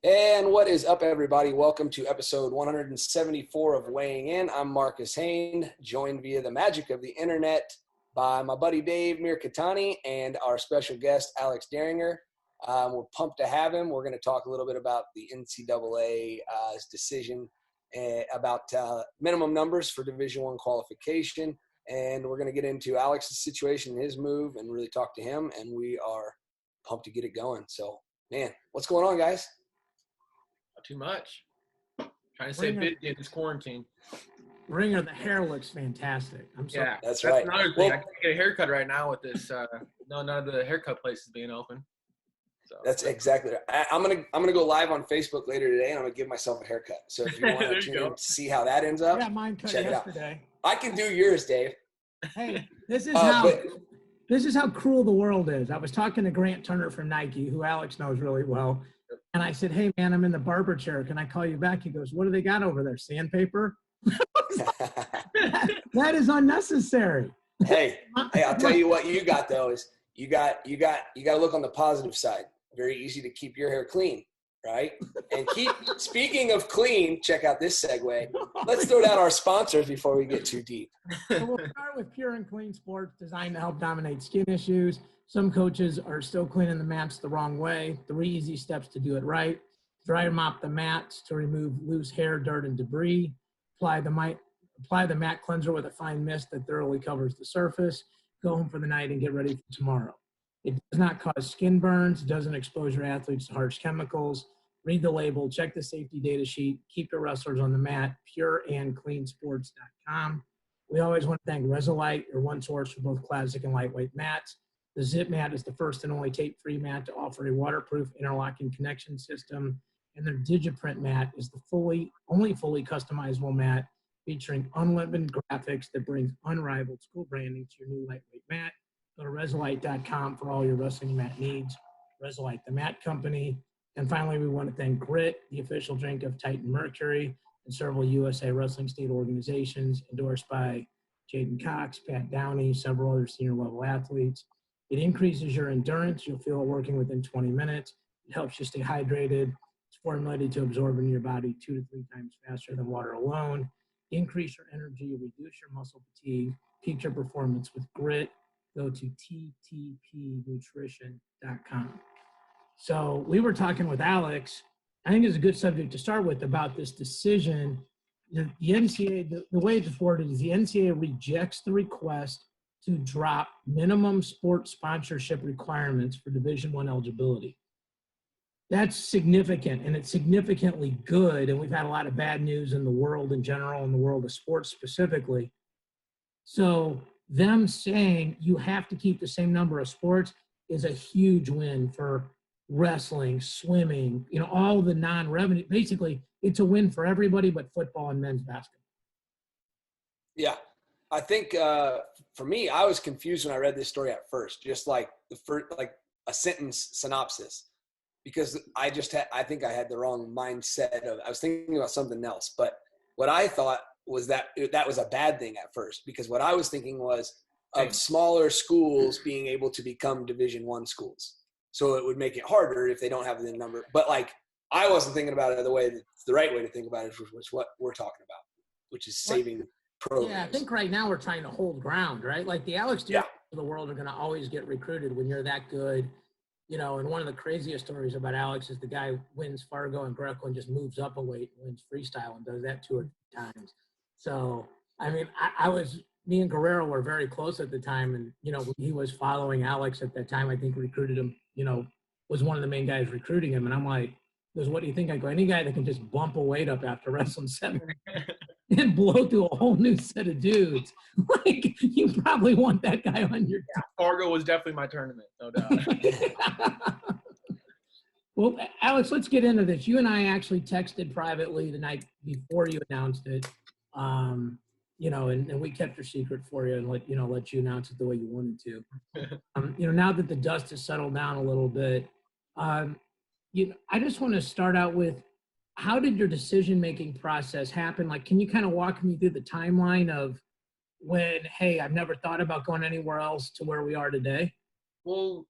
And what is up, everybody? Welcome to episode 174 of Weighing In. I'm Marcus Hoehn, joined via the magic of the internet by my buddy Dave Mirikitani and our special guest, Alex Dieringer. We're pumped to have him. We're going to talk a little bit about the NCAA's decision about minimum numbers for Division I qualification. And we're going to get into Alex's situation, his move, and really talk to him. And we are pumped to get it going. So, man, what's going on, guys? Not too much. Trying to stay busy in this quarantine. Ringer, the hair looks fantastic. Yeah, that's right. Another thing. I can't get a haircut right now with this. None of the haircut places being open. So that's exactly right. I'm gonna go live on Facebook later today, and I'm gonna give myself a haircut. So if you want to tune in to see how that ends up, yeah, mine cut check yesterday. It out. I can do yours, Dave. Hey, this is how cruel the world is. I was talking to Grant Turner from Nike, who Alex knows really well. And I said, hey, man, I'm in the barber chair. Can I call you back? He goes, what do they got over there? Sandpaper? That is unnecessary. Hey, I'll tell you what you got, though, is you got to look on the positive side. Very easy to keep your hair clean, right? And speaking of clean, check out this segue. Let's throw down our sponsors before we get too deep. So we'll start with Pure and Clean Sports, designed to help dominate skin issues. Some coaches are still cleaning the mats the wrong way. 3 easy steps to do it right. Dry and mop the mats to remove loose hair, dirt, and debris. Apply the mat cleanser with a fine mist that thoroughly covers the surface. Go home for the night and get ready for tomorrow. It does not cause skin burns. It doesn't expose your athletes to harsh chemicals. Read the label. Check the safety data sheet. Keep your wrestlers on the mat. pureandcleansports.com. We always want to thank Resolite, your one source for both classic and lightweight mats. The Zip Mat is the first and only tape-free mat to offer a waterproof interlocking connection system. And their DigiPrint mat is the only fully customizable mat featuring unlimited graphics that brings unrivaled school branding to your new lightweight mat. Go to Resolite.com for all your wrestling mat needs. Resolite, the mat company. And finally, we want to thank Grit, the official drink of Titan Mercury, and several USA Wrestling State organizations, endorsed by Jaden Cox, Pat Downey, several other senior-level athletes. It increases your endurance. You'll feel it working within 20 minutes. It helps you stay hydrated. It's formulated to absorb into your body 2 to 3 times faster than water alone. Increase your energy, reduce your muscle fatigue, peak your performance with Grit. Go to ttpnutrition.com. So we were talking with Alex. I think it's a good subject to start with about this decision. The NCAA, the way it's worded is the NCAA rejects the request to drop minimum sports sponsorship requirements for Division I eligibility. That's significant, and it's significantly good, and we've had a lot of bad news in the world in general, in the world of sports specifically. So them saying you have to keep the same number of sports is a huge win for wrestling, swimming, all the non-revenue. Basically, it's a win for everybody but football and men's basketball. Yeah. I think for me, I was confused when I read this story at first, just like a sentence synopsis, because I think I had the wrong mindset I was thinking about something else. But what I thought was that was a bad thing at first, because what I was thinking was of smaller schools being able to become Division I schools. So it would make it harder if they don't have the number. But I wasn't thinking about it the way that's the right way to think about it, which was what we're talking about, which is saving programs. Yeah, I think right now we're trying to hold ground, right? Like the Alex Dieringer of the world are going to always get recruited when you're that good. And one of the craziest stories about Alex is the guy wins Fargo and Greco and just moves up a weight and wins freestyle and does that 2 or 3 times. So, I mean, me and Guerrero were very close at the time. And, he was following Alex at that time. I think recruited him, was one of the main guys recruiting him. And I'm like, what do you think? I go, any guy that can just bump a weight up after wrestling 7 and blow through a whole new set of dudes. You probably want that guy on your team. Fargo was definitely my tournament, no doubt. Well, Alex, let's get into this. You and I actually texted privately the night before you announced it, and we kept your secret for you and let you announce it the way you wanted to. Now that the dust has settled down a little bit, I just want to start out with, how did your decision-making process happen? Can you kind of walk me through the timeline of when, hey, I've never thought about going anywhere else to where we are today? Well,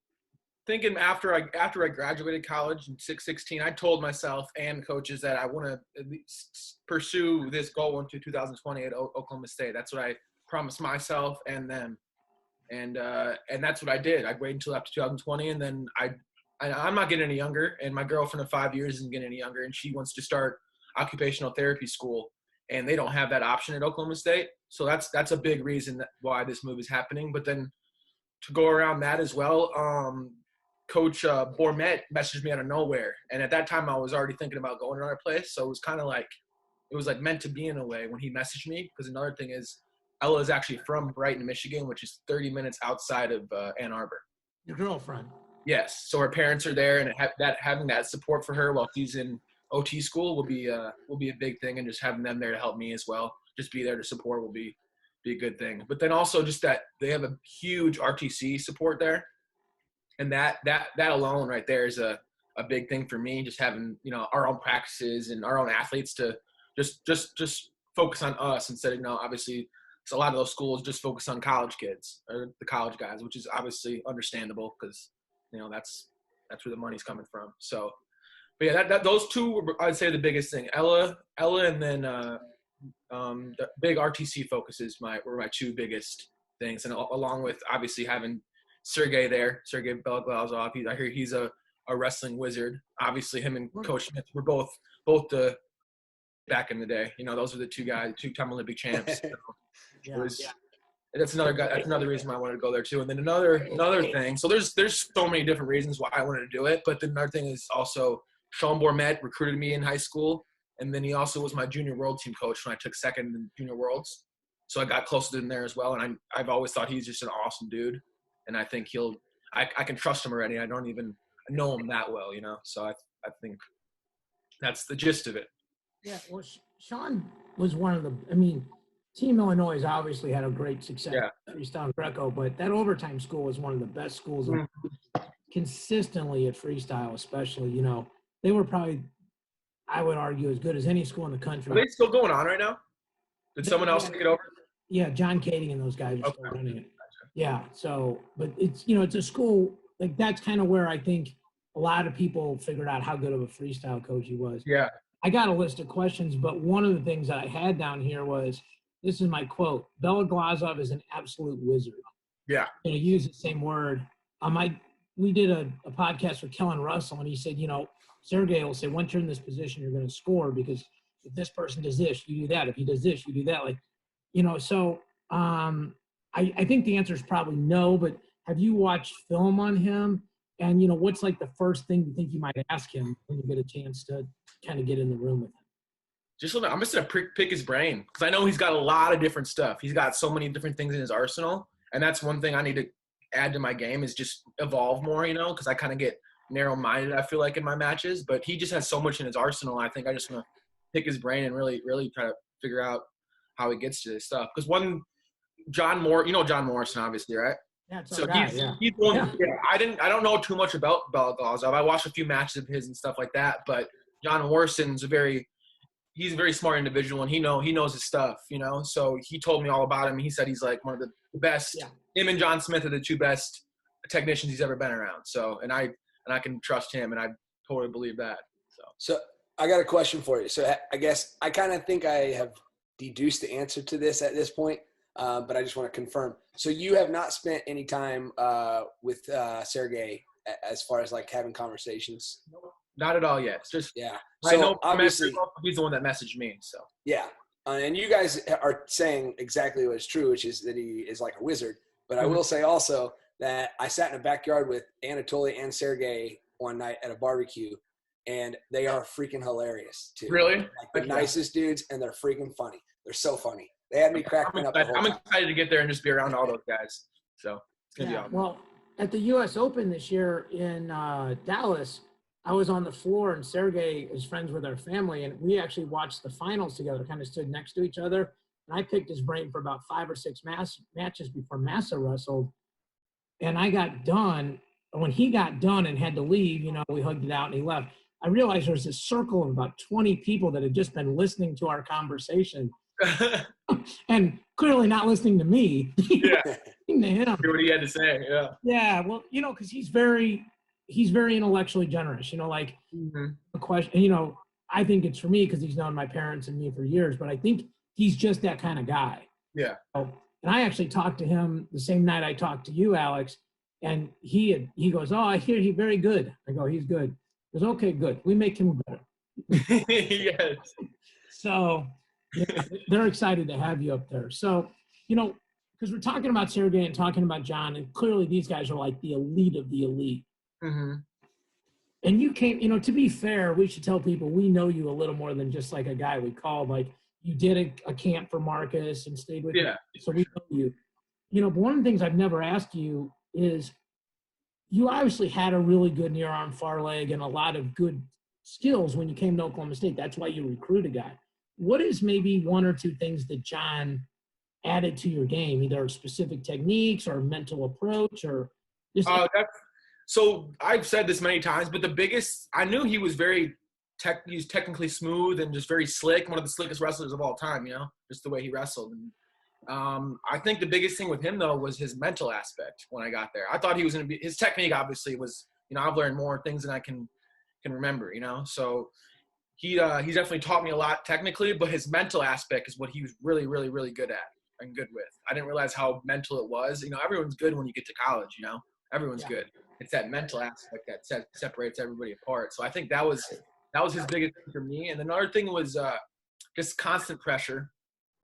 thinking after I graduated college in 16, I told myself and coaches that I want to at least pursue this goal into 2020 at Oklahoma State. That's what I promised myself and them. And that's what I did. I waited until after 2020, and then I'm not getting any younger, and my girlfriend of 5 years isn't getting any younger, and she wants to start occupational therapy school, and they don't have that option at Oklahoma State. So that's a big reason why this move is happening. But then to go around that as well, Coach Bourmet messaged me out of nowhere, and at that time I was already thinking about going to another place. So it was kind of like it was like meant to be in a way when he messaged me. Because another thing is, Ella is actually from Brighton, Michigan, which is 30 minutes outside of Ann Arbor. Your girlfriend. Yes, so her parents are there, and having that support for her while she's in OT school will be a big thing, and just having them there to help me as well, just be there to support will be a good thing. But then also just that they have a huge RTC support there, and that alone right there is a big thing for me. Just having our own practices and our own athletes to just focus on us instead of obviously. So a lot of those schools just focus on college kids or the college guys, which is obviously understandable because that's where the money's coming from. So, but yeah, those two I'd say the biggest thing. Ella, and then the big RTC focuses were my two biggest things, and along with obviously having Sergey there, Sergey Beloglazov. I hear he's a wrestling wizard. Obviously, him and Coach Smith were both the back in the day. Those are the two guys, two-time Olympic champs. So that's another guy. That's another reason why I wanted to go there too. And then another thing. So there's so many different reasons why I wanted to do it. But then another thing is also Sean Bourmet recruited me in high school, and then he also was my junior world team coach when I took second in junior worlds. So I got close to him there as well. And I've always thought he's just an awesome dude, and I think I can trust him already. I don't even know him that well, So I think that's the gist of it. Yeah, well, Sean was one of the. Team Illinois has obviously had a great success at Freestyle Greco, but that overtime school is one of the best schools consistently at freestyle, especially. They were probably, I would argue, as good as any school in the country. Are they still going on right now? Did someone else take it over? Yeah, John Kading and those guys are still running it. Yeah, so, but it's, it's a school, like that's kind of where I think a lot of people figured out how good of a freestyle coach he was. Yeah. I got a list of questions, but one of the things that I had down here was, this is my quote, Beloglazov is an absolute wizard. Yeah. I'm going to use the same word. We did a podcast with Kellen Russell, and he said, Sergey will say, once you're in this position, you're going to score because if this person does this, you do that. If he does this, you do that. So I think the answer is probably no, but have you watched film on him? And, what's like the first thing you think you might ask him when you get a chance to kind of get in the room with him? I'm just going to pick his brain because I know he's got a lot of different stuff. He's got so many different things in his arsenal, and that's one thing I need to add to my game is just evolve more, because I kind of get narrow-minded, I feel like, in my matches. But he just has so much in his arsenal. I think I just want to pick his brain and really, really try to figure out how he gets to this stuff. Because John Morrison, obviously, right? Yeah, so he's one. Yeah. I don't know too much about Beloglazov. I watched a few matches of his and stuff like that, but John Morrison's he's a very smart individual, and he knows his stuff, So he told me all about him. He said he's like one of the best. Yeah. Him and John Smith are the two best technicians he's ever been around. So, and I can trust him, and I totally believe that. So I got a question for you. So I guess I kind of think I have deduced the answer to this at this point, but I just want to confirm. So you have not spent any time with Sergey as far as like having conversations? Nope. Not at all yet. It's just yeah. So I know obviously he's the one that messaged me. So yeah, and you guys are saying exactly what is true, which is that he is like a wizard. But I will say also that I sat in a backyard with Anatoly and Sergey one night at a barbecue, and they are freaking hilarious too. Really? Like the nicest dudes, and they're freaking funny. They're so funny. They had me cracking up. I'm excited to get there and just be around all those guys. So it's gonna be awesome. Well, at the U.S. Open this year in Dallas, I was on the floor, and Sergey is friends with our family, and we actually watched the finals together, kind of stood next to each other. And I picked his brain for about 5 or 6 matches before Massa wrestled. And I got done. When he got done and had to leave, we hugged it out and he left. I realized there was this circle of about 20 people that had just been listening to our conversation and clearly not listening to me. Yeah. To him. Hear what he had to say. Yeah. Yeah. Well, because he's very he's very intellectually generous, like a question, I think it's for me because he's known my parents and me for years, but I think he's just that kind of guy. Yeah. So, and I actually talked to him the same night I talked to you, Alex, and he goes, "Oh, I hear he's very good." I go, "He's good." He goes, "Okay, good. We make him better." Yes. So they're excited to have you up there. So, because we're talking about Sergey and talking about John, and clearly these guys are like the elite of the elite. Mm-hmm. And you came, to be fair, we should tell people we know you a little more than just like a guy we called. Like you did a camp for Marcus and stayed with him. So we know you. But one of the things I've never asked you is you obviously had a really good near arm far leg and a lot of good skills when you came to Oklahoma State. That's why you recruit a guy. What is maybe one or two things that John added to your game, either specific techniques or mental approach or just so I've said this many times, but the biggest, I knew he was he was technically smooth and just very slick, one of the slickest wrestlers of all time, just the way he wrestled. And I think the biggest thing with him, though, was his mental aspect when I got there. I thought he was going to be – his technique, obviously, was – I've learned more things than I can remember, So he definitely taught me a lot technically, but his mental aspect is what he was really, really, really good at and good with. I didn't realize how mental it was. Everyone's good when you get to college, Everyone's good. It's that mental aspect that separates everybody apart. So I think that was his biggest thing for me. And another thing was just constant pressure,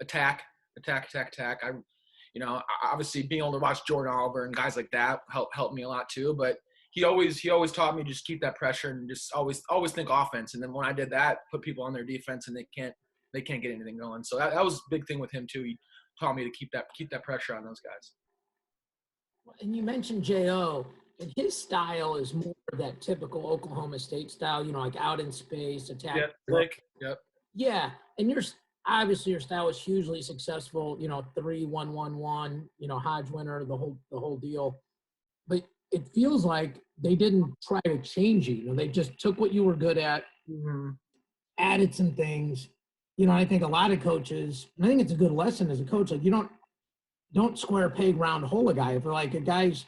attack. I, obviously being able to watch Jordan Oliver and guys like that helped me a lot too. But he always taught me to just keep that pressure and just always think offense. And then when I did that, put people on their defense and they can't get anything going. So that was a big thing with him too. He taught me to keep that pressure on those guys. And you mentioned J.O., and his style is more that typical Oklahoma State style, like out in space, attack. Yeah, slick. Yep. Yeah, and your style was hugely successful, 3-1-1-1, Hodge winner, the whole deal. But it feels like they didn't try to change you. They just took what you were good at, added some things. I think a lot of coaches, and I think it's a good lesson as a coach, like you don't square peg round hole a guy. If like a guy's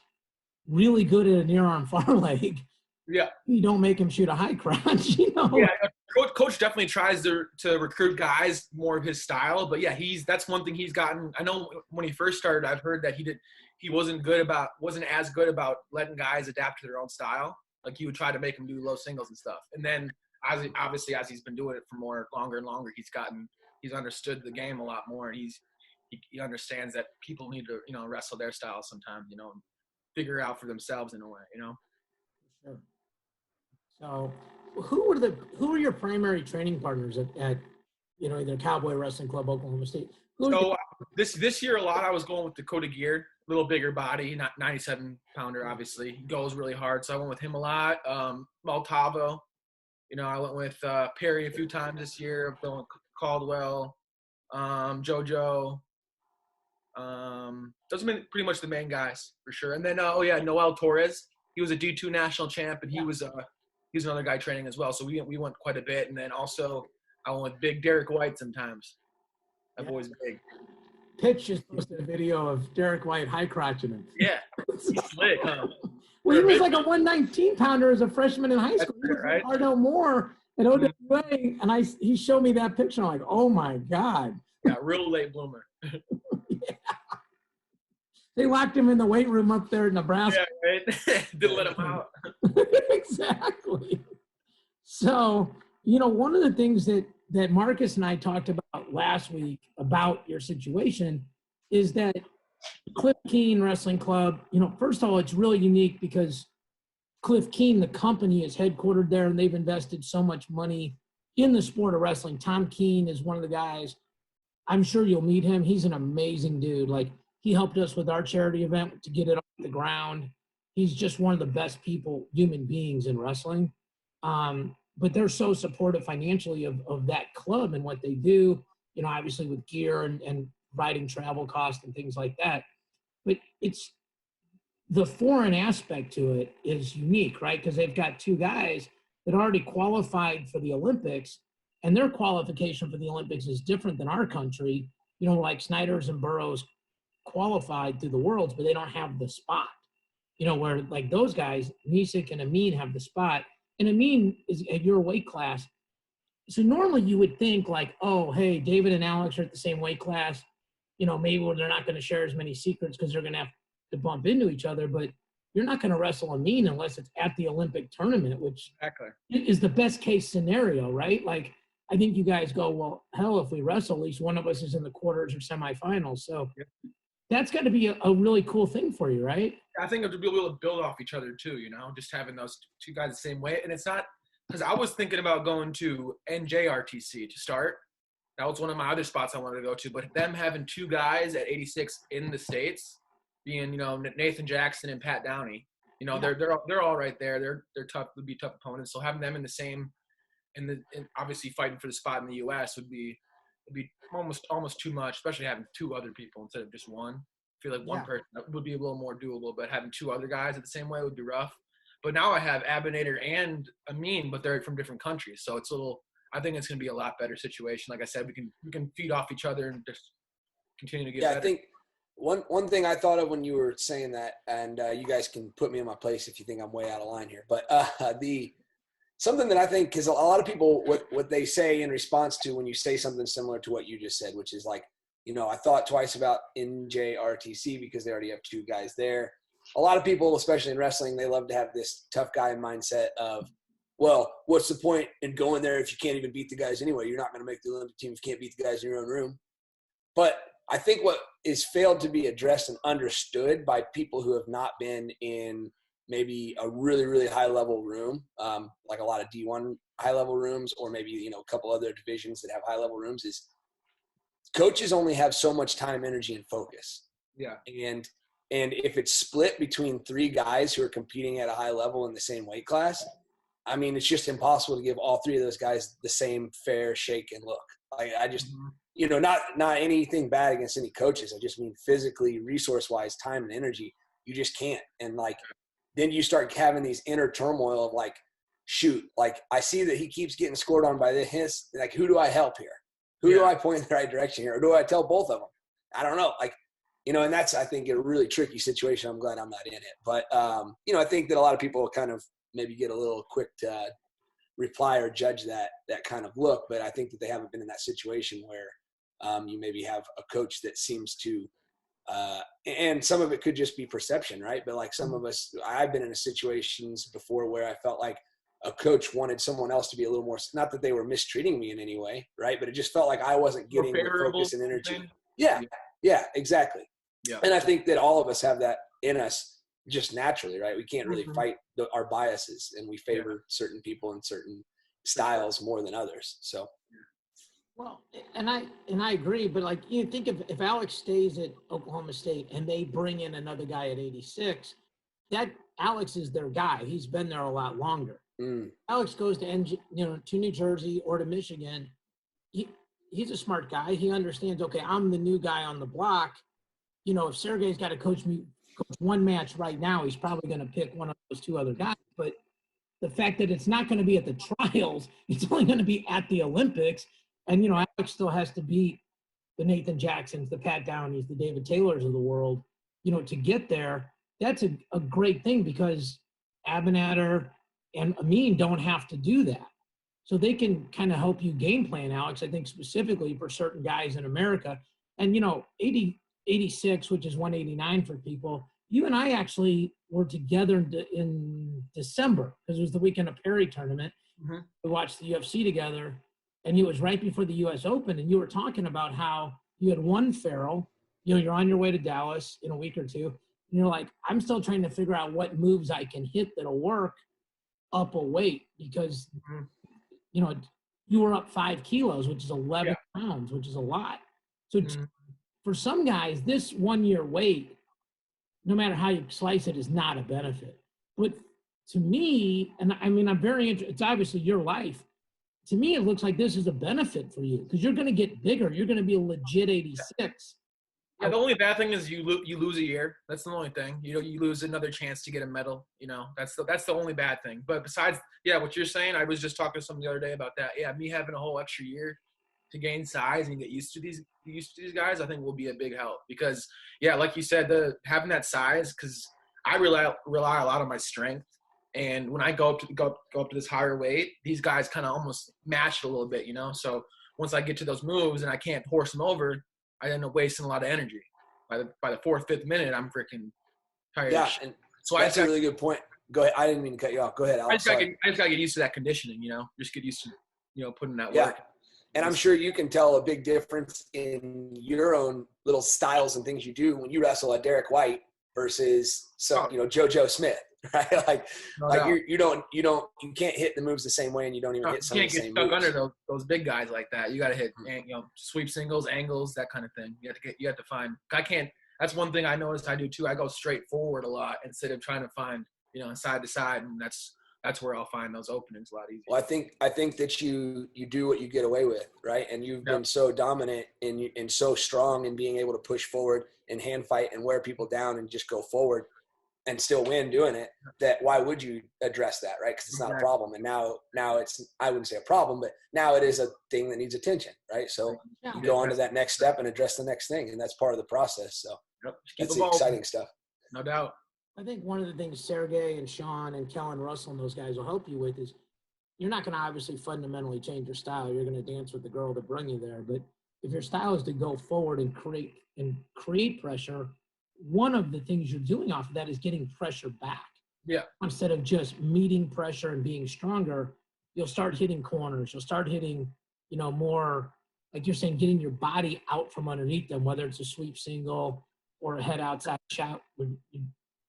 really good at a near arm far leg, you don't make him shoot a high crotch, Yeah, coach definitely tries to recruit guys more of his style, but yeah, that's one thing he's gotten. I know when he first started, I've heard that he wasn't as good about letting guys adapt to their own style. Like he would try to make them do low singles and stuff. And then as he's been doing it for longer and longer, he's understood the game a lot more, and he understands that people need to, wrestle their style sometimes, and figure it out for themselves in a way, Sure. So who were your primary training partners at either Cowboy Wrestling Club, Oklahoma State? This year a lot I was going with Dakota Gear, a little bigger body, not 97-pounder, obviously. He goes really hard, so I went with him a lot. Maltavo, I went with Perry a few times this year. I've been with Caldwell, JoJo. Those have been pretty much the main guys for sure. And then Noel Torres, he was a D2 national champ, and he was another guy training as well. So we went quite a bit. And then also I went with Big Derek White sometimes. That boy's big. Pitch just posted a video of Derek White high crotching him. Yeah, he's slick, huh? Well, he was like a 119-pounder as a freshman in high school. He was right? Ardo Moore at OWA, and he showed me that picture. I'm like, oh my God. Yeah, real late bloomer. Yeah. They locked him in the weight room up there in Nebraska. Yeah, right? Didn't let him out. Exactly. So, one of the things that Marcus and I talked about last week about your situation is that Cliff Keen Wrestling Club, first of all, it's really unique because Cliff Keen, the company, is headquartered there, and they've invested so much money in the sport of wrestling. Tom Keen is one of the guys. I'm sure you'll meet him. He's an amazing dude. Like, he helped us with our charity event to get it off the ground. He's just one of the best human beings in wrestling. But they're so supportive financially of that club and what they do, obviously with gear and providing travel costs and things like that. But it's the foreign aspect to it is unique, right? Because they've got two guys that already qualified for the Olympics, and their qualification for the Olympics is different than our country. Like Snyder's and Burroughs qualified through the Worlds, but they don't have the spot. where like those guys, Nisik and Amin, have the spot. And Amin is at your weight class. So normally you would think like, oh, hey, David and Alex are at the same weight class. Maybe they're not going to share as many secrets because they're going to have to bump into each other. But you're not going to wrestle Amin unless it's at the Olympic tournament, which is the best case scenario, right? Like, I think you guys go, well, hell, if we wrestle, at least one of us is in the quarters or semifinals. So that's got to be a really cool thing for you, right? I think to be able to build off each other too, just having those two guys the same way. And it's not because I was thinking about going to NJRTC to start. That was one of my other spots I wanted to go to. But them having two guys at 86 in the States, being Nathan Jackson and Pat Downey, they're all right there. They're tough, would be tough opponents. So having them in the same, and obviously fighting for the spot in the U.S. would be almost too much, especially having two other people instead of just one. I feel like one person would be a little more doable, but having two other guys at the same way would be rough. But now I have Abinator and Amin, but they're from different countries, so I think it's going to be a lot better situation. Like I said, we can feed off each other and just continue to get better. I think one thing I thought of when you were saying that, and you guys can put me in my place if you think I'm way out of line here, but something that I think, because a lot of people, what they say in response to when you say something similar to what you just said, which is like, I thought twice about NJRTC because they already have two guys there. A lot of people, especially in wrestling, they love to have this tough guy mindset of, well, what's the point in going there if you can't even beat the guys anyway? You're not going to make the Olympic team if you can't beat the guys in your own room. But I think what is failed to be addressed and understood by people who have not been in maybe a really, really high-level room, like a lot of D1 high-level rooms, or maybe, a couple other divisions that have high-level rooms, is coaches only have so much time, energy, and focus. Yeah. And if it's split between three guys who are competing at a high level in the same weight class, I mean, it's just impossible to give all three of those guys the same fair shake and look. I just, not anything bad against any coaches. I just mean physically, resource-wise, time and energy, you just can't. And then you start having these inner turmoil of shoot, I see that he keeps getting scored on by this. Who do I help here? Who do I point in the right direction here? Or do I tell both of them? I don't know. And that's, I think, a really tricky situation. I'm glad I'm not in it. But, I think that a lot of people kind of maybe get a little quick to reply or judge that kind of look. But I think that they haven't been in that situation where you maybe have a coach that seems to and some of it could just be perception, right? But some of us, I've been in situations before where I felt like a coach wanted someone else to be a little more, not that they were mistreating me in any way, right? But it just felt like I wasn't getting the focus and energy. Yeah, exactly. Yeah. And I think that all of us have that in us just naturally, right? We can't really fight our biases, and we favor certain people and certain styles more than others. So, well, and I agree, but think if Alex stays at Oklahoma State and they bring in another guy at 86, that Alex is their guy. He's been there a lot longer. Alex goes to to New Jersey or to Michigan. He's a smart guy. He understands, okay, I'm the new guy on the block. If Sergey's got to coach one match right now, he's probably going to pick one of those two other guys. But the fact that it's not going to be at the trials, it's only going to be at the Olympics. And, Alex still has to beat the Nathan Jacksons, the Pat Downeys, the David Taylors of the world, to get there. That's a great thing because Abinader and Amin don't have to do that. So they can kind of help you game plan, Alex, I think specifically for certain guys in America. And, 86, which is 189 for people, you and I actually were together in December because it was the weekend of Perry tournament. We watched the UFC together, and it was right before the U.S. Open, and you were talking about how you had won Farrell. You're on your way to Dallas in a week or two, and you're like, I'm still trying to figure out what moves I can hit that'll work up a weight because, you were up 5 kilos, which is 11 pounds, which is a lot. So for some guys, this 1 year wait, no matter how you slice it, is not a benefit. But to me, and I mean, I'm very interested, it's obviously your life. To me, it looks like this is a benefit for you because you're going to get bigger. You're going to be a legit 86. Yeah, the only bad thing is you lose a year. That's the only thing. You lose another chance to get a medal. That's the only bad thing. But besides, what you're saying, I was just talking to someone the other day about that. Yeah, me having a whole extra year to gain size and get used to these guys, I think will be a big help because, like you said, having that size, because I rely a lot on my strength. And when I go up to this higher weight, these guys kind of almost match it a little bit, you know? So once I get to those moves and I can't horse them over, I end up wasting a lot of energy. By the fourth, fifth minute, I'm freaking tired. Yeah, and so that's a really good point. Go ahead. I didn't mean to cut you off. Go ahead, Alex. I just got to get used to that conditioning, you know? Just get used to, you know, putting that work. Yeah. And I'm sure you can tell a big difference in your own little styles and things you do when you wrestle at Derek White versus JoJo Smith, right? You can't hit the moves the same way, and you don't even hit some of the same moves. You can't get stuck under those big guys like that. You got to hit, sweep singles, angles, that kind of thing. You have to find. That's one thing I noticed I do too. I go straight forward a lot instead of trying to find, side to side, and that's where I'll find those openings a lot easier. Well, I think that you do what you get away with, right? And you've been so dominant and so strong in being able to push forward and hand fight and wear people down and just go forward and still win doing it. That why would you address that, right? Because it's not a problem. And now it's, I wouldn't say a problem, but now it is a thing that needs attention, right? So you go on to that next step and address the next thing, and that's part of the process. So that's the exciting stuff. No doubt. I think one of the things Sergey and Sean and Kellen Russell and those guys will help you with is you're not going to obviously fundamentally change your style. You're going to dance with the girl to bring you there. But if your style is to go forward and create pressure, one of the things you're doing off of that is getting pressure back. Yeah. Instead of just meeting pressure and being stronger, you'll start hitting corners. You'll start hitting, more, like you're saying, getting your body out from underneath them, whether it's a sweep single or a head outside shot.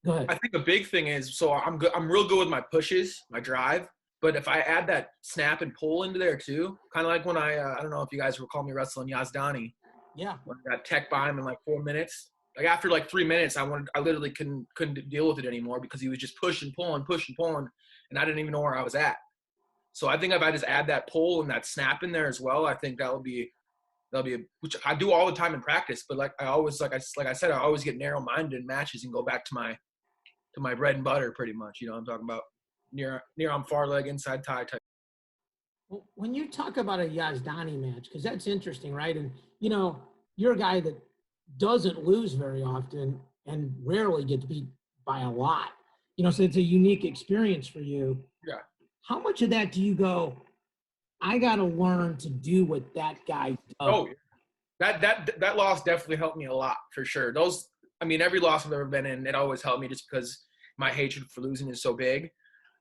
Go ahead. I think a big thing is, so I'm real good with my pushes, my drive, but if I add that snap and pull into there too, kind of like when I don't know if you guys recall me wrestling Yazdani. Yeah. When I got tech by him in like 4 minutes. Like after like 3 minutes, I literally couldn't deal with it anymore because he was just pushing, pulling, and I didn't even know where I was at. So I think if I just add that pull and that snap in there as well, I think that'll be which I do all the time in practice. But like I said, I always get narrow-minded in matches and go back to my bread and butter pretty much. I'm talking about near on far leg, inside tie type. Well, when you talk about a Yazdani match, because that's interesting, right? And, you're a guy that doesn't lose very often and rarely gets beat by a lot. So it's a unique experience for you. Yeah. How much of that do you go, I got to learn to do what that guy does? Oh, that loss definitely helped me a lot for sure. Every loss I've ever been in, it always helped me just because my hatred for losing is so big.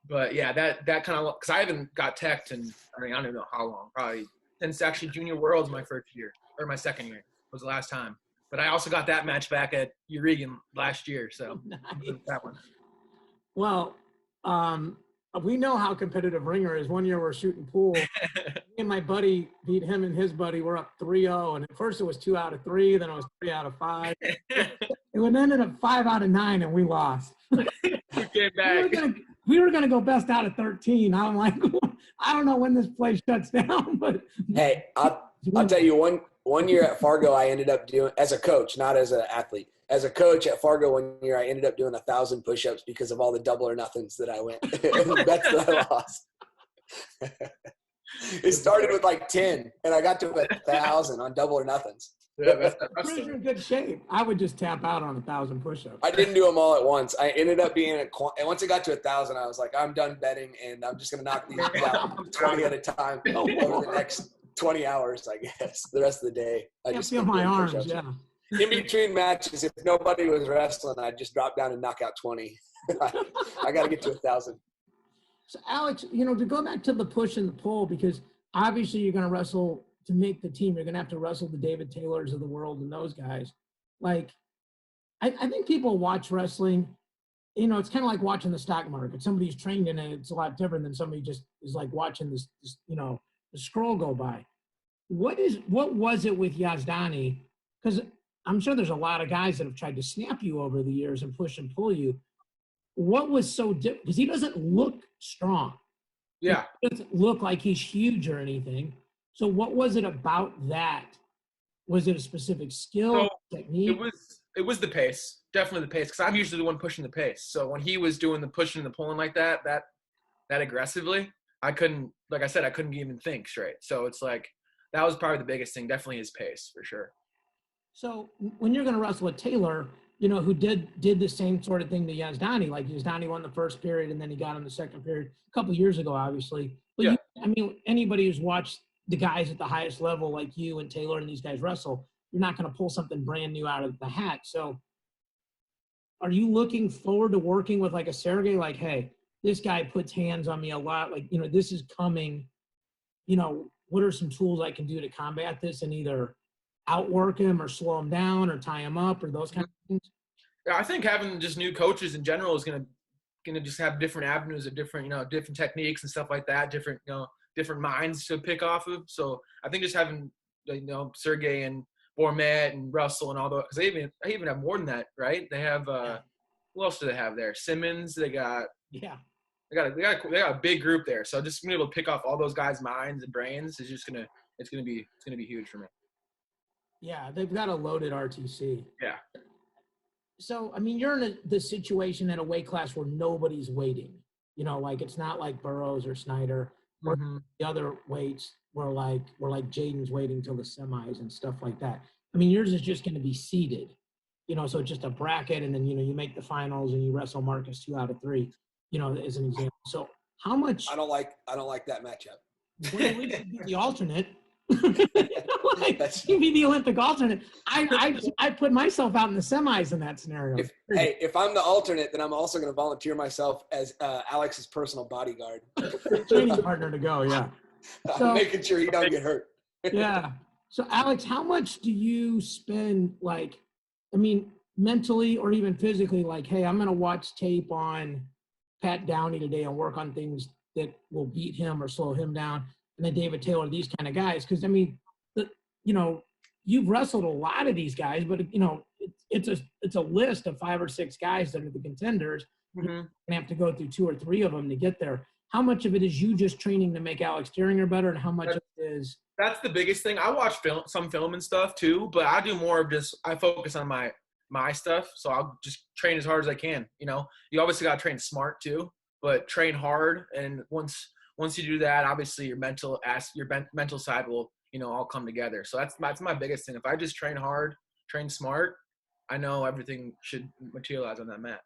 But yeah, that kind of, because I haven't got teched in, I don't even know how long, probably since actually Junior Worlds my first year, or my second year was the last time. But I also got that match back at Urigan last year, so nice. That one. Well, we know how competitive Ringer is. One year we're shooting pool. Me and my buddy beat him and his buddy. We're up 3-0. And at first it was 2 out of 3. Then it was 3 out of 5. It ended up 5 out of 9, and we lost. We came back. We were gonna go best out of 13. I'm like, I don't know when this place shuts down, but hey, I'll tell you one year at Fargo, I ended up doing, as a coach, not as an athlete. As a coach at Fargo one year, I ended up doing 1,000 push-ups because of all the double or nothings that I went. The bets that I lost. It started with like 10, and I got to 1,000 on double or nothings. Yeah, you're in good shape. I would just tap out on 1,000 push-ups. I didn't do them all at once. I ended up being and once it got to 1,000, I was like, I'm done betting, and I'm just gonna knock these out 20 at a time over the next 20 hours, I guess. The rest of the day, I just feel my arms. Yeah. In between matches, if nobody was wrestling, I'd just drop down and knock out 20. I got to get to 1,000. So, Alex, to go back to the push and the pull, because obviously you're going to wrestle to make the team. You're going to have to wrestle the David Taylors of the world and those guys. Like, I think people watch wrestling, it's kind of like watching the stock market. Somebody who's trained in it, it's a lot different than somebody just is like watching this the scroll go by. What was it with Yazdani? Because I'm sure there's a lot of guys that have tried to snap you over the years and push and pull you. What was so different? Because he doesn't look strong. Yeah. He doesn't look like he's huge or anything. So what was it about that? Was it a specific skill, technique? It was the pace. Definitely the pace. Because I'm usually the one pushing the pace. So when he was doing the pushing and the pulling like that aggressively, I couldn't even think straight. So it's like, that was probably the biggest thing. Definitely his pace, for sure. So when you're going to wrestle with Taylor, who did the same sort of thing to Yazdani. Like Yazdani won the first period and then he got in the second period a couple years ago, obviously. But Yeah. Anybody who's watched the guys at the highest level like you and Taylor and these guys wrestle, you're not going to pull something brand new out of the hat. So are you looking forward to working with like a Sergey? Like, hey, this guy puts hands on me a lot. Like, this is coming. What are some tools I can do to combat this and either outwork him or slow him down or tie him up or those kind of things? Yeah, I think having just new coaches in general is gonna just have different avenues of different different techniques and stuff like that, different minds to pick off of. So I think just having Sergey and Bormet and Russell and all those, because they even have more than that, right? They have who else do they have there? Simmons. They got a big group there. So just being able to pick off all those guys' minds and brains is just it's gonna be huge for me. Yeah, they've got a loaded RTC. Yeah. So, you're in the situation at a weight class where nobody's waiting. Like it's not like Burroughs or Snyder or the other weights where like Jaden's waiting till the semis and stuff like that. Yours is just going to be seeded. So it's just a bracket, and then you make the finals and you wrestle Marcus 2 out of 3. As an example. So how much? I don't like that matchup. Well, at least you'd be the alternate. You'd be the Olympic alternate. I put myself out in the semis in that scenario. If I'm the alternate, then I'm also going to volunteer myself as Alex's personal bodyguard, training partner to go. Yeah, so, making sure he don't get hurt. Yeah. So Alex, how much do you spend? Mentally or even physically? Like, hey, I'm going to watch tape on Pat Downey today and work on things that will beat him or slow him down. And then David Taylor, these kind of guys. Because, you've wrestled a lot of these guys, but, it's a list of 5 or 6 guys that are the contenders. Mm-hmm. You're going to have to go through 2 or 3 of them to get there. How much of it is you just training to make Alex Dieringer better, and how much of it is – That's the biggest thing. I watch some film and stuff too, but I do more of I focus on my stuff, so I'll just train as hard as I can. You obviously got to train smart too, but train hard, and once you do that, obviously your mental side will all come together. So that's my biggest thing. If I just train hard, train smart, I know everything should materialize on that mat.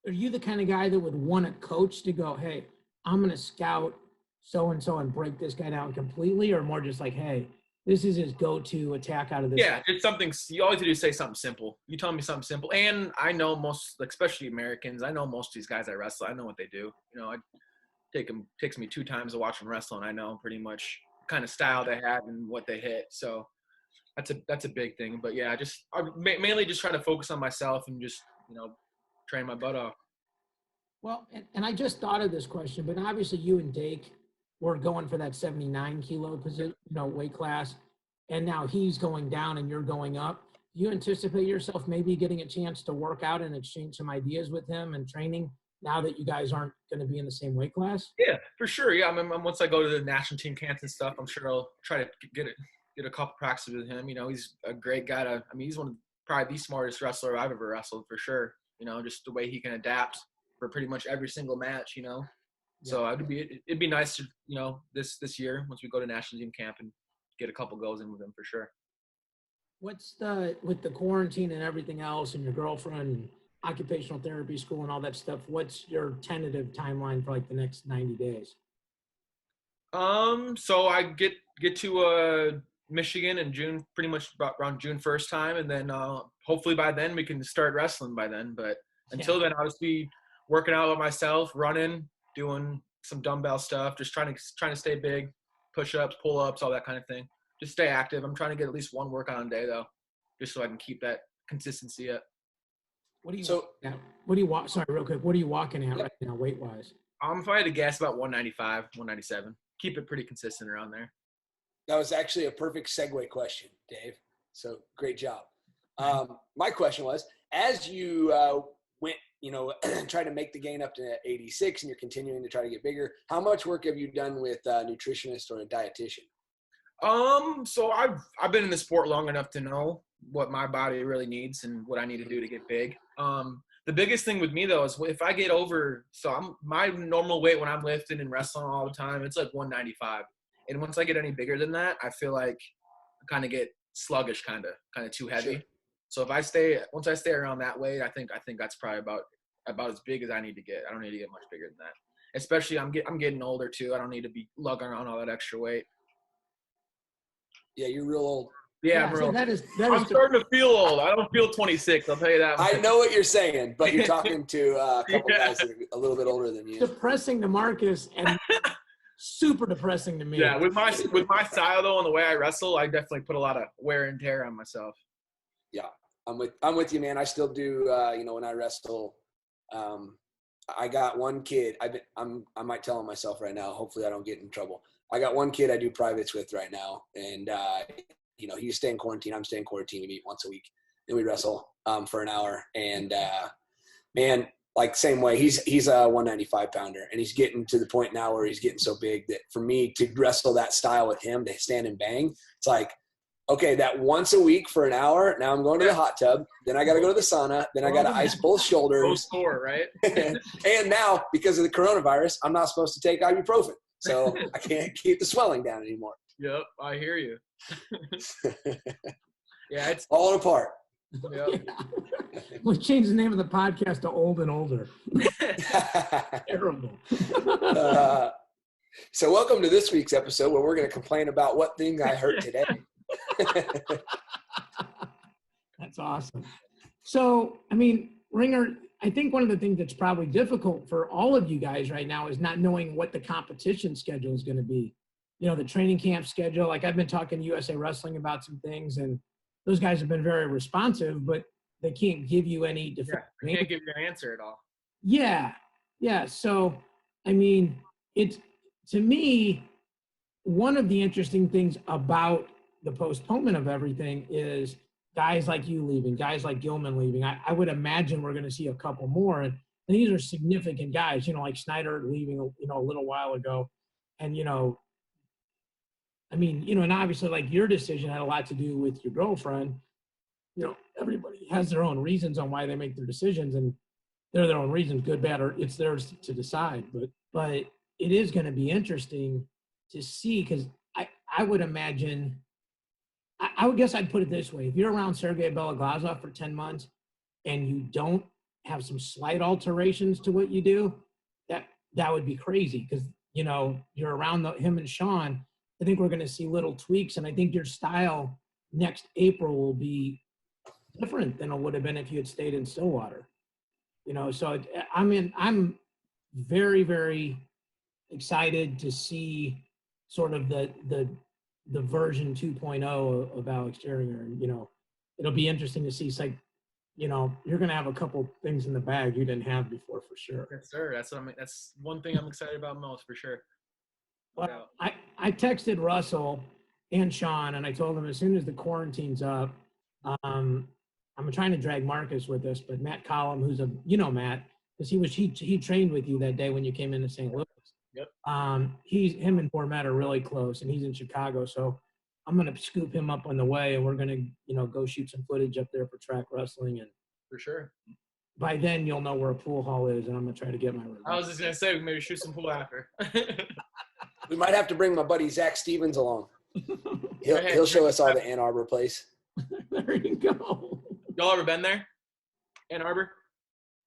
Are you the kind of guy that would want a coach to go, hey, I'm going to scout so and so and break this guy down completely, or more just like, hey, this is his go-to attack out of this? Yeah, it's something you always do. Say something simple. You tell me something simple, and I know most, especially Americans. I know most of these guys I wrestle. I know what they do. Takes me 2 times to watch them wrestle, and I know pretty much kind of style they have and what they hit. So that's a big thing. But yeah, I mainly just try to focus on myself and just train my butt off. Well, and I just thought of this question, but obviously you and Dake were going for that 79 kilo position, weight class, and now he's going down and you're going up. Do you anticipate yourself maybe getting a chance to work out and exchange some ideas with him and training now that you guys aren't going to be in the same weight class? Yeah, for sure. Yeah, once I go to the national team camps and stuff, I'm sure I'll try to get a couple practices with him. He's a great guy he's one of probably the smartest wrestler I've ever wrestled, for sure. Just the way he can adapt for pretty much every single match, Yeah. So it'd be nice to, this year, once we go to national team camp, and get a couple goes in with him for sure. What's with the quarantine and everything else and your girlfriend and occupational therapy school and all that stuff, what's your tentative timeline for like the next 90 days? So I get to Michigan in June, pretty much around June 1st time, and then hopefully by then we can start wrestling by then. But until then, I'll just be working out with myself, running, doing some dumbbell stuff, just trying to stay big, push-ups, pull-ups, all that kind of thing. Just stay active. I'm trying to get at least one workout a day though, just so I can keep that consistency up. What do you walk? Sorry, real quick. What are you walking at right now, weight-wise? If I had to guess, about 195, 197. Keep it pretty consistent around there. That was actually a perfect segue question, Dave. So great job. My question was, as you went, try to make the gain up to 86 and you're continuing to try to get bigger, how much work have you done with a nutritionist or a dietitian? So I've been in the sport long enough to know what my body really needs and what I need to do to get big. The biggest thing with me though is if I get over, my normal weight when I'm lifting and wrestling all the time, it's like 195. And once I get any bigger than that, I feel like I kind of get sluggish, kind of too heavy. Sure. So once I stay around that weight, I think that's probably about as big as I need to get. I don't need to get much bigger than that. Especially I'm getting older too. I don't need to be lugging around all that extra weight. Yeah, you're real old. Yeah, I'm starting to feel old. I don't feel 26. I'll tell you that. I know what you're saying, but you're talking to a couple guys that are a little bit older than you. Depressing to Marcus and super depressing to me. Yeah, with my style though and the way I wrestle, I definitely put a lot of wear and tear on myself. Yeah, I'm with you, man. I still do. When I wrestle, I got one kid. I might tell him myself right now. Hopefully, I don't get in trouble. I got one kid I do privates with right now, and he's staying quarantine. I'm staying quarantine. We meet once a week, and we wrestle for an hour. And man, like same way. He's a 195 pounder, and he's getting to the point now where he's getting so big that for me to wrestle that style with him, to stand and bang, it's like, okay, that once a week for an hour. Now I'm going to the hot tub. Then I got to go to the sauna. Then I got to ice both shoulders. Sore, right? And now, because of the coronavirus, I'm not supposed to take ibuprofen. So I can't keep the swelling down anymore. Yep, I hear you. Yeah, it's all apart. Yep. Yeah. We changed the name of the podcast to Old and Older. Terrible. So welcome to this week's episode where we're going to complain about what thing I hurt today. That's awesome. So, I mean, Ringer, I think one of the things that's probably difficult for all of you guys right now is not knowing what the competition schedule is going to be. The training camp schedule. Like I've been talking to USA Wrestling about some things, and those guys have been very responsive, but they can't give you any they can't give you an answer at all. Yeah. So, I mean, it's, to me, one of the interesting things about the postponement of everything is guys like you leaving, guys like Gilman leaving. I would imagine we're going to see a couple more. And these are significant guys, like Snyder leaving, a little while ago. And, and obviously like your decision had a lot to do with your girlfriend. Everybody has their own reasons on why they make their decisions, and they're their own reasons, good, bad, or it's theirs to decide. But it is going to be interesting to see, because I would imagine, I would guess I'd put it this way. If you're around Sergey Beloglazov for 10 months and you don't have some slight alterations to what you do, that would be crazy, because, you're around him and Sean. I think we're going to see little tweaks, and I think your style next April will be different than it would have been if you had stayed in Stillwater. So I'm very, very excited to see sort of the version 2.0 of Alex Dieringer. And, it'll be interesting to see. It's like, you're going to have a couple things in the bag you didn't have before, for sure. Yes, sir. That's one thing I'm excited about most, for sure. Well, I texted Russell and Sean, and I told them as soon as the quarantine's up, I'm trying to drag Marcus with us, but Matt Collum, who's Matt, because he trained with you that day when you came into St. Louis. Yep. Him and Bourmet are really close, and he's in Chicago, so I'm gonna scoop him up on the way, and we're gonna go shoot some footage up there for track wrestling, and for sure. By then you'll know where a pool hall is, and I'm gonna try to get my revenge. I was just gonna say, maybe shoot some pool after. We might have to bring my buddy Zach Stevens along. He'll show us all the Ann Arbor place. There you go. Y'all ever been there? Ann Arbor?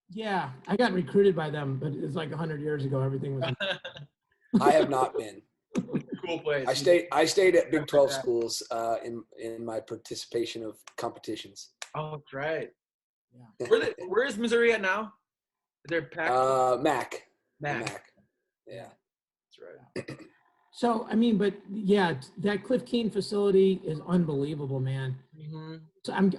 Yeah, I got recruited by them, but it's like 100 years ago. Everything was. I have not been. Cool place. I stayed at Big 12 schools in my participation of competitions. Oh, that's right. Yeah. Where is Missouri at now? Is there Mac. Mac. Yeah. That's right. So, but yeah, that Cliff Keene facility is unbelievable, man. Mm-hmm. So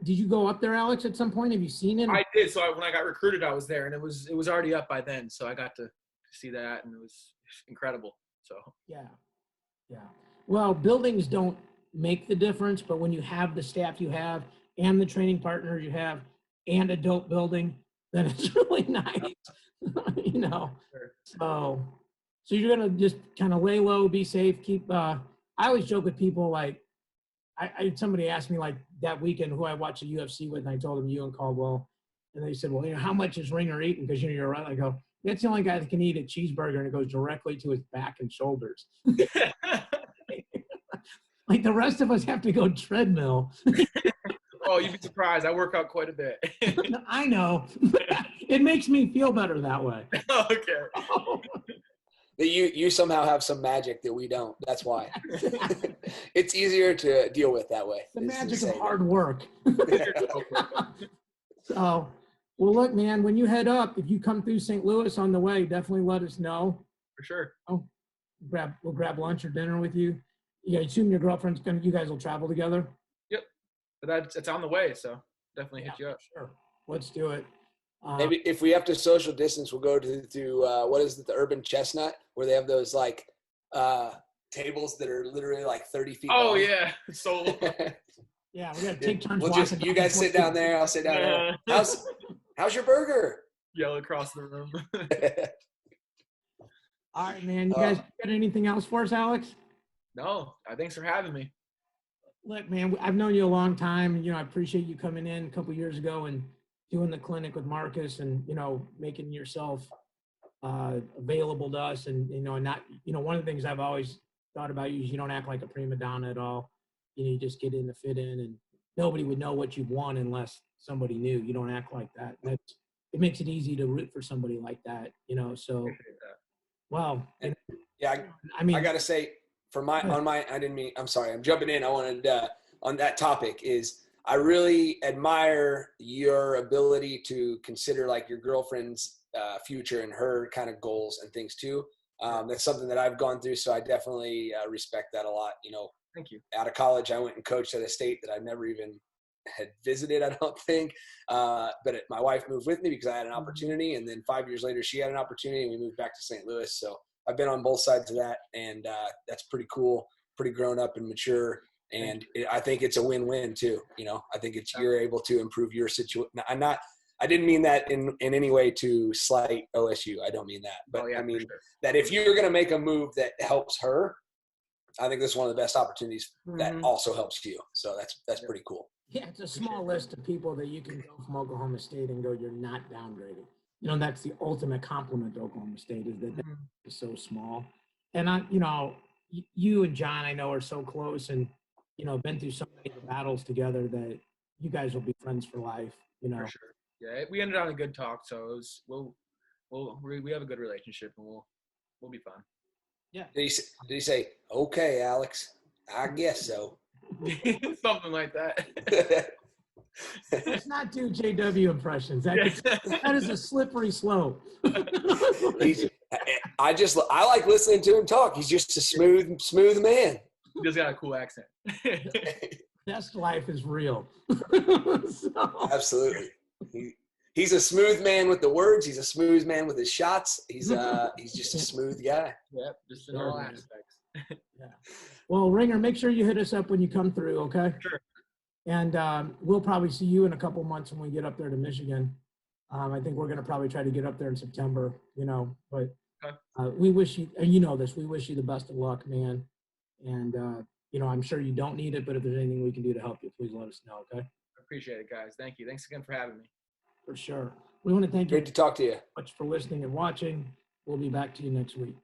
did you go up there, Alex, at some point? Have you seen it? I did. So when I got recruited, I was there, and it was already up by then. So I got to see that, and it was incredible. So yeah. Well, buildings don't make the difference, but when you have the staff you have and the training partners you have and a dope building, then it's really nice. Sure. So you're going to just kind of lay low, be safe, keep, I always joke with people, like, somebody asked me like that weekend who I watched the UFC with, and I told them you and Caldwell, and they said, well, how much is Ringer eating? Because you're right. I go, that's the only guy that can eat a cheeseburger and it goes directly to his back and shoulders. Like the rest of us have to go treadmill. Oh, you'd be surprised. I work out quite a bit. I know. It makes me feel better that way. Okay. That you somehow have some magic that we don't. That's why. It's easier to deal with that way. The magic of hard work. So, well, look, man, when you head up, if you come through St. Louis on the way, definitely let us know. For sure. Oh, we'll grab lunch or dinner with you. Yeah, I assume your girlfriend's you guys will travel together? Yep. But it's on the way, so definitely hit you up. Sure. Let's do it. Maybe if we have to social distance, we'll go to what is it, the Urban Chestnut, where they have those like tables that are literally like 30 feet long. Oh yeah, so. Yeah, we got to take turns. You guys sit down there. I'll sit down there. How's your burger? Yell across the room. All right, man. You guys got anything else for us, Alex? No. Thanks for having me. Look, man, I've known you a long time. I appreciate you coming in a couple years ago and doing the clinic with Marcus and, making yourself available to us. And, not, one of the things I've always thought about you is you don't act like a prima donna at all. You just get in to fit in, and nobody would know what you've won unless somebody knew. You don't act like that. It makes it easy to root for somebody like that, so, well. Yeah, I mean, I got to say, I'm sorry, I'm jumping in. I wanted, on that topic is, I really admire your ability to consider like your girlfriend's future and her kind of goals and things too. That's something that I've gone through. So I definitely respect that a lot. Thank you. Out of college, I went and coached at a state that I never even had visited, I don't think. But my wife moved with me because I had an opportunity. And then 5 years later, she had an opportunity and we moved back to St. Louis. So I've been on both sides of that. And that's pretty cool, pretty grown up and mature. And I think it's a win-win too. I think you're able to improve your situation. I didn't mean that in any way to slight OSU. I don't mean that. But I mean that if you're going to make a move that helps her, I think this is one of the best opportunities that also helps you. So that's pretty cool. Yeah, it's a small list of people that you can go from Oklahoma State and go, you're not downgraded. That's the ultimate compliment to Oklahoma State is that it's so small. And you and John, I know, are so close and, been through so many battles together that you guys will be friends for life, For sure. Yeah, we ended on a good talk, so we have a good relationship and we'll be fine. Yeah. Did he say, okay, Alex, I guess so? Something like that. Let's not do JW impressions. That is a slippery slope. I like listening to him talk. He's just a smooth man. He just got a cool accent. Best life is real. Absolutely. He's a smooth man with the words. He's a smooth man with his shots. He's just a smooth guy. Yep, just in all aspects. Yeah. Well, Ringer, make sure you hit us up when you come through, okay? Sure. And we'll probably see you in a couple months when we get up there to Michigan. I think we're going to probably try to get up there in September, but we wish you, and we wish you the best of luck, man. And, I'm sure you don't need it, but if there's anything we can do to help you, please let us know, okay? Appreciate it, guys. Thank you. Thanks again for having me. For sure. We want to thank you. Great to talk to you. Much for listening and watching. We'll be back to you next week.